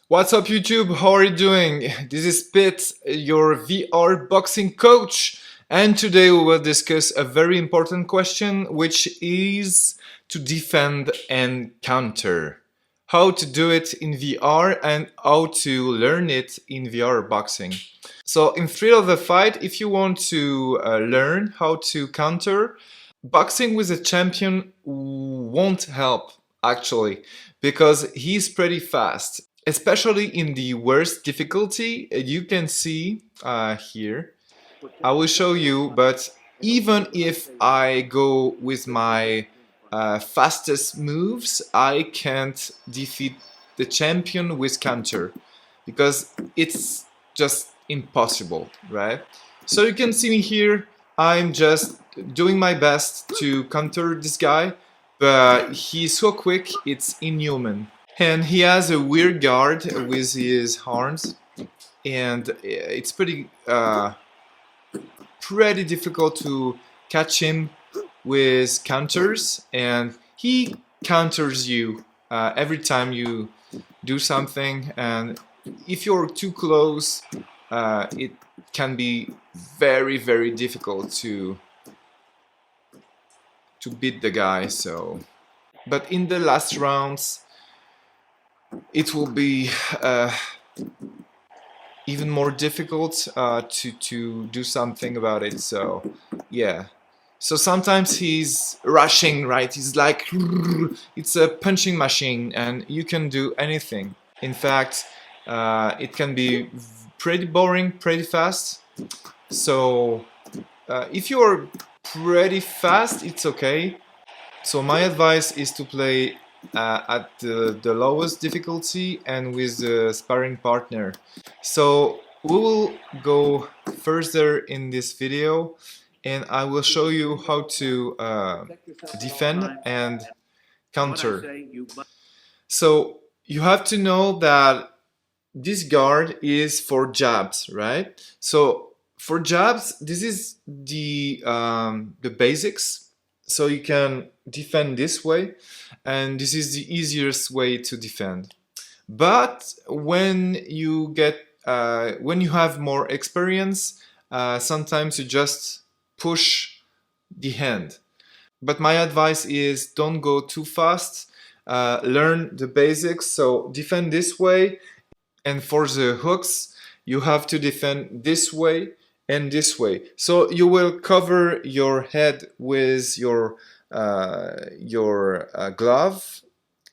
What's up YouTube? How are you doing? This is Pitt, your VR boxing coach, and today we will discuss a very important question, which is to defend and counter. How to do it in VR and how to learn it in VR boxing. So in thrill of the fight, if you want to learn how to counter, boxing with a champion won't help actually, because he's pretty fast. Especially in the worst difficulty, you can see here, I will show you, but even if I go with my fastest moves, I can't defeat the champion with counter, because it's just impossible, right? So you can see me here, I'm just doing my best to counter this guy, but he's so quick, it's inhuman. And he has a weird guard with his arms, and it's pretty difficult to catch him with counters, and he counters you every time you do something, and if you're too close, it can be very difficult to beat the guy. So, but in the last rounds, it will be even more difficult to do something about it. So yeah, so sometimes he's rushing, right? He's like, it's a punching machine and you can do anything. In fact, it can be pretty boring, pretty fast. So if you're pretty fast, it's okay. So my advice is to play at the lowest difficulty and with the sparring partner. So we will go further in this video, and I will show you how to defend and counter. So you have to know that this guard is for jabs, right? So for jabs, this is the basics. So you can defend this way, and this is the easiest way to defend. But when you have more experience, sometimes you just push the hand. But my advice is don't go too fast. Learn the basics. So defend this way, and for the hooks, you have to defend this way and this way. So you will cover your head with your glove,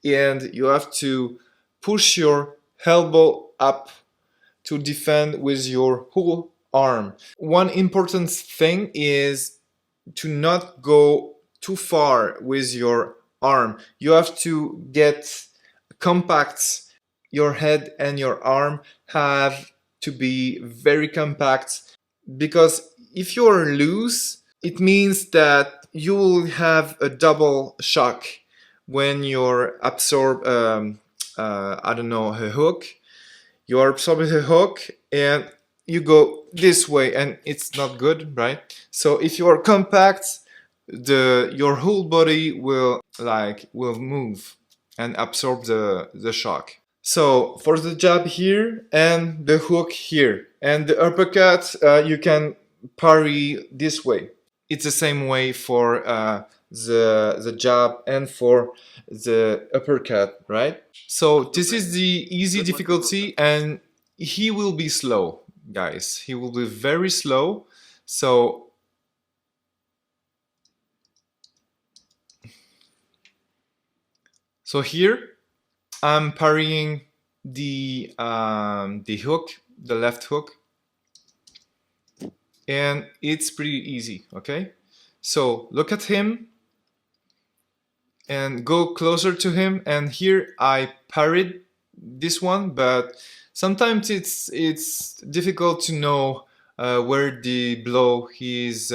and you have to push your elbow up to defend with your whole arm. One important thing is to not go too far with your arm. You have to get compact. Your head and your arm have to be very compact, because if you're loose, it means that you will have a double shock when you're absorb I don't know, a hook. You are absorbing a hook and you go this way, and it's not good, right? So if you are compact, your whole body will move and absorb the shock. So for the jab here and the hook here and the uppercut, you can parry this way. It's the same way for the jab and for the uppercut, right? So this is the easy difficulty, and he will be slow, guys. He will be very slow. So here I'm parrying the hook, the left hook, and it's pretty easy, okay? So look at him and go closer to him, and here I parried this one, but sometimes it's difficult to know where the blow is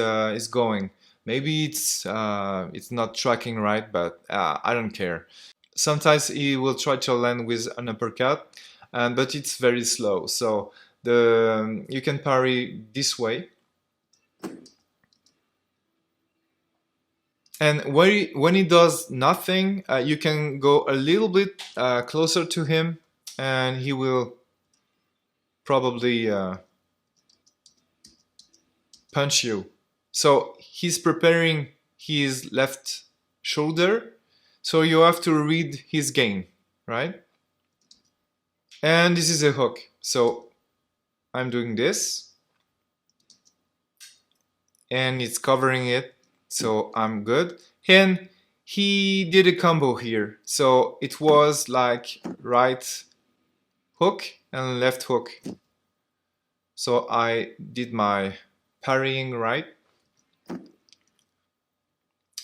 going. Maybe it's not tracking right, but I don't care. Sometimes he will try to land with an uppercut, but it's very slow. So you can parry this way. And when he does nothing, you can go a little bit closer to him and he will probably punch you. So he's preparing his left shoulder, so you have to read his game, right? And this is a hook, so I'm doing this and it's covering it, so I'm good. And he did a combo here, so it was like right hook and left hook. So I did my parrying right,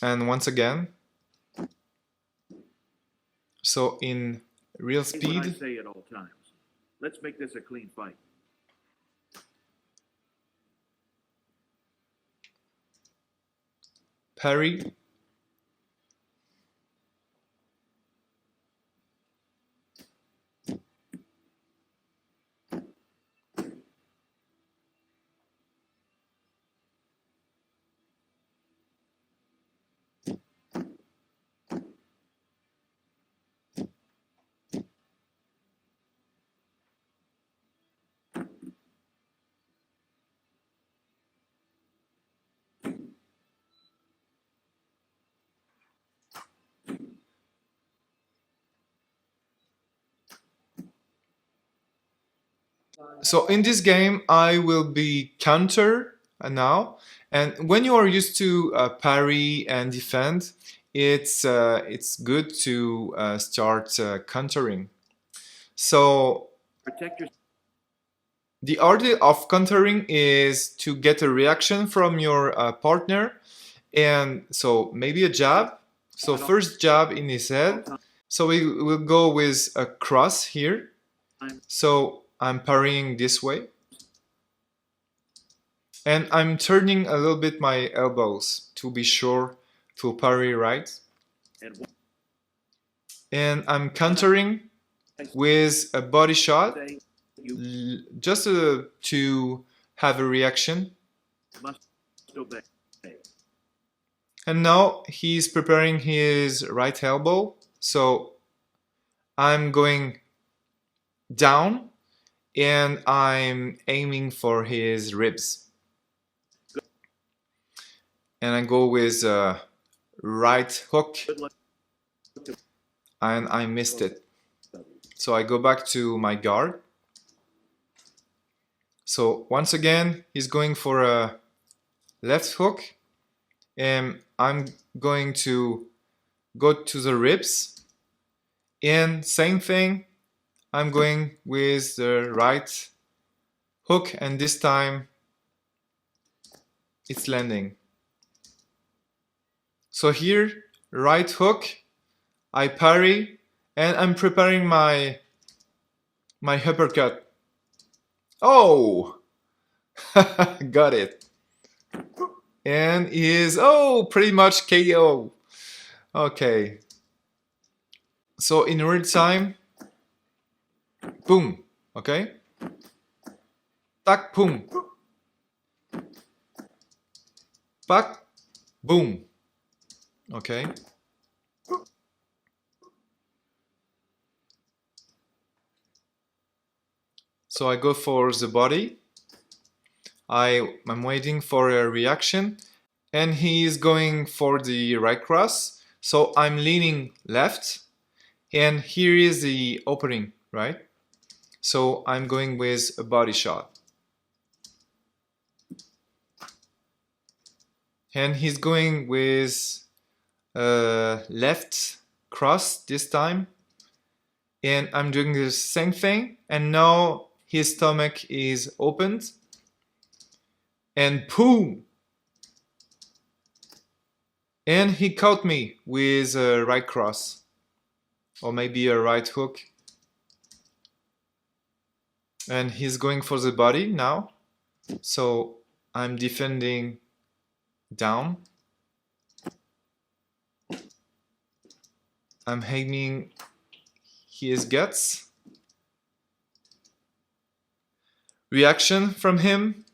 and once again, so in real speed. What I say at all times. Let's make this a clean fight. Parry. So in this game, I will be counter now, and when you are used to parry and defend, it's good to start countering. So Protect your. the art of countering is to get a reaction from your partner, and so maybe a jab. So first jab in his head. So we will go with a cross here. So I'm parrying this way. And I'm turning a little bit my elbows to be sure to parry right. And I'm countering with a body shot, just to have a reaction. And now he's preparing his right elbow, so I'm going down and I'm aiming for his ribs. And I go with a right hook and I missed it. So I go back to my guard. So once again, he's going for a left hook and I'm going to go to the ribs, and same thing, I'm going with the right hook, and this time it's landing. So here, right hook, I parry, and I'm preparing my uppercut. Oh! Got it. And he is, oh, pretty much KO. Okay. So in real time, boom, okay? Tak, boom. Pak, boom. Okay. So I go for the body. I'm waiting for a reaction, and he is going for the right cross. So I'm leaning left, and here is the opening, right? So I'm going with a body shot. And he's going with left cross this time. And I'm doing the same thing. And now his stomach is opened. And boom! And he caught me with a right cross. Or maybe a right hook. And he's going for the body now. So I'm defending down. I'm aiming his guts. Reaction from him.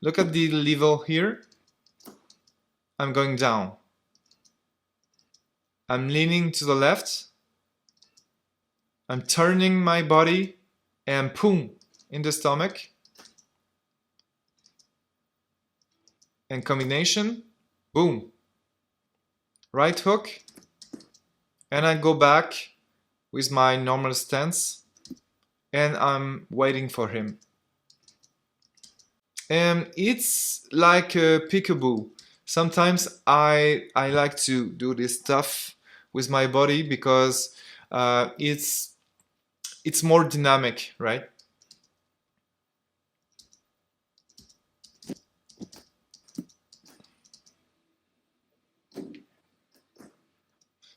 Look at the level here. I'm going down. I'm leaning to the left. I'm turning my body and boom, in the stomach. And combination, boom. Right hook. And I go back with my normal stance. And I'm waiting for him. And it's like a peekaboo. Sometimes I like to do this stuff with my body because it's more dynamic, right?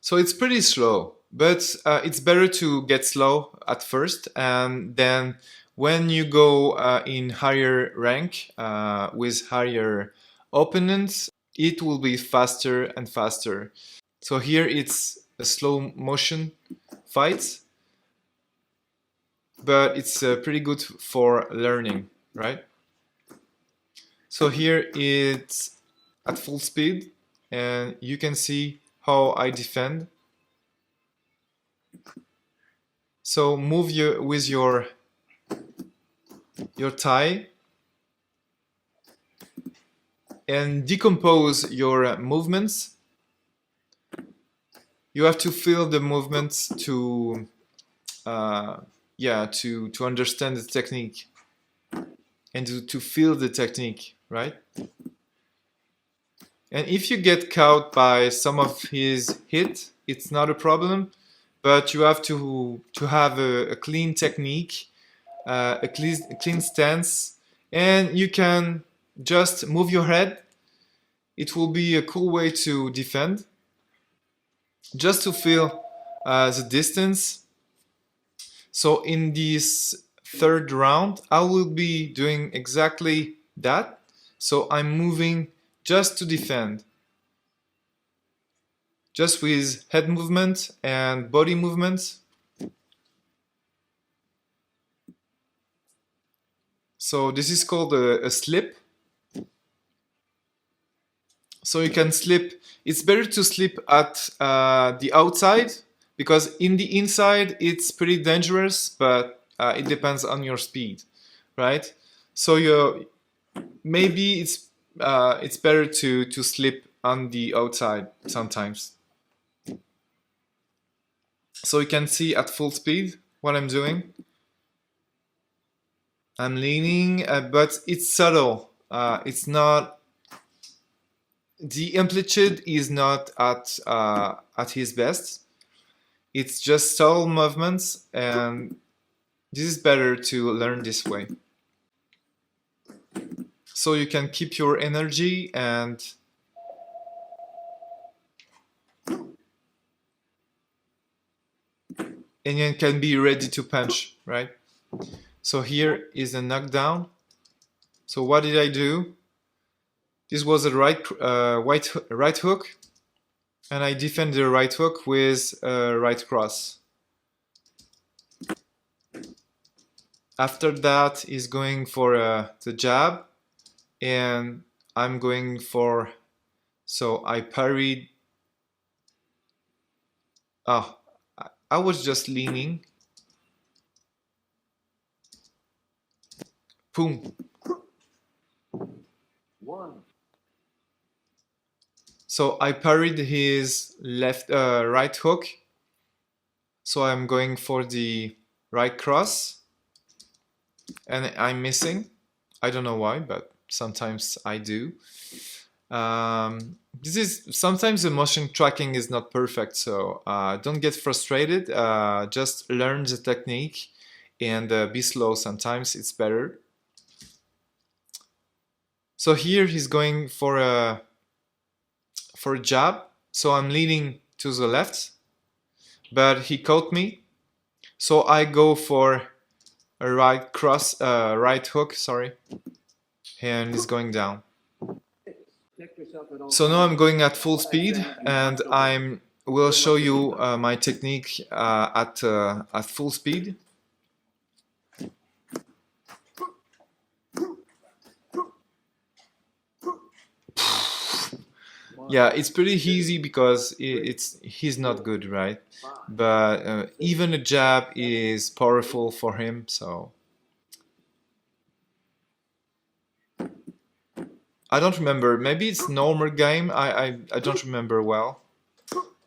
So it's pretty slow, but it's better to get slow at first, and then when you go in higher rank with higher opponents, it will be faster and faster. So here it's a slow motion fight, but it's pretty good for learning, right? So here it's at full speed, and you can see how I defend. So move with your thigh and decompose your movements. You have to feel the movements to to understand the technique and to feel the technique, right? And if you get caught by some of his hit, it's not a problem, but you have to have a clean technique, a clean stance, and you can just move your head. It will be a cool way to defend, just to feel the distance. So in this third round, I will be doing exactly that. So I'm moving just to defend, just with head movement and body movements. So this is called a slip. So you can slip. It's better to slip at the outside, because in the inside it's pretty dangerous, but it depends on your speed, right? So maybe it's better to slip on the outside sometimes. So you can see at full speed what I'm doing. I'm leaning, but it's subtle. It's not. The amplitude is not at his best. It's just subtle movements, and this is better to learn this way. So you can keep your energy and you can be ready to punch, right? So here is a knockdown. So what did I do? This was a right hook, and I defend the right hook with a right cross. After that is going for the jab, and I'm going for, so I parried. Oh, I was just leaning. Boom. One. So I parried his right hook. So I'm going for the right cross, and I'm missing. I don't know why, but sometimes I do. This is sometimes the motion tracking is not perfect, so don't get frustrated. Just learn the technique and be slow. Sometimes it's better. So here he's going for a jab. So I'm leaning to the left, but he caught me. So I go for a right hook, sorry, and he's going down. So now I'm going at full speed, and I will show you my technique at full speed. Yeah, it's pretty easy because he's not good, right? But even a jab is powerful for him, so I don't remember. Maybe it's normal game. I don't remember well,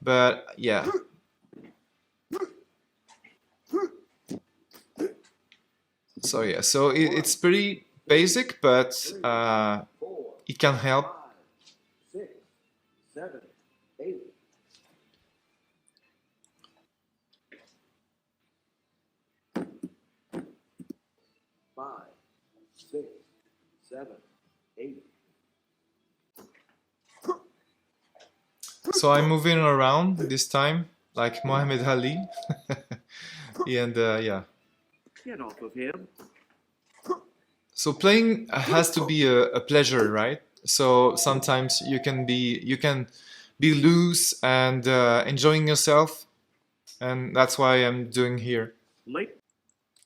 but yeah. So yeah, so it's pretty basic, but it can help. 5, 6, 7, 8. Five, 6, 7, 8. So I'm moving around this time, like Muhammad Ali, and yeah. Get off of him. So playing has to be a pleasure, right? So sometimes you can be loose and enjoying yourself, and that's why I'm doing here. Late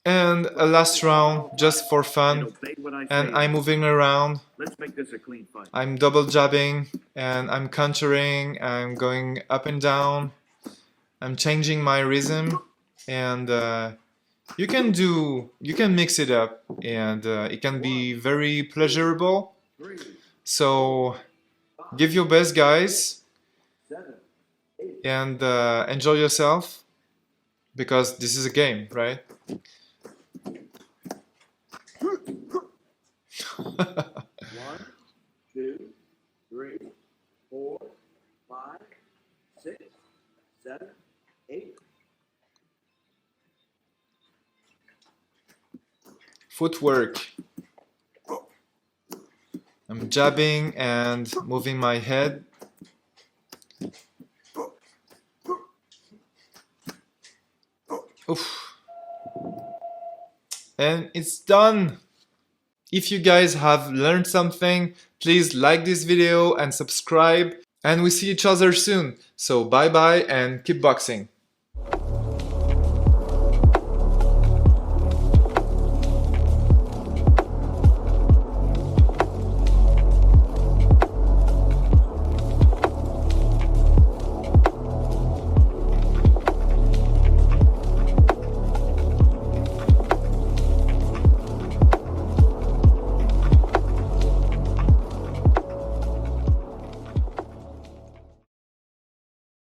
And a last round just for and fun, obey what I and say. I'm moving around. Let's make this a clean fight. I'm double jabbing and I'm countering. I'm going up and down. I'm changing my rhythm, and you can mix it up, and it can be very pleasurable. 3, So give your best, guys, 7, 8. and enjoy yourself, because this is a game, right? 1, 2, 3, 4, 5, 6, 7, 8. Footwork. I'm jabbing and moving my head. Oof. And it's done. If you guys have learned something, please like this video and subscribe. And we see each other soon. So bye bye and keep boxing.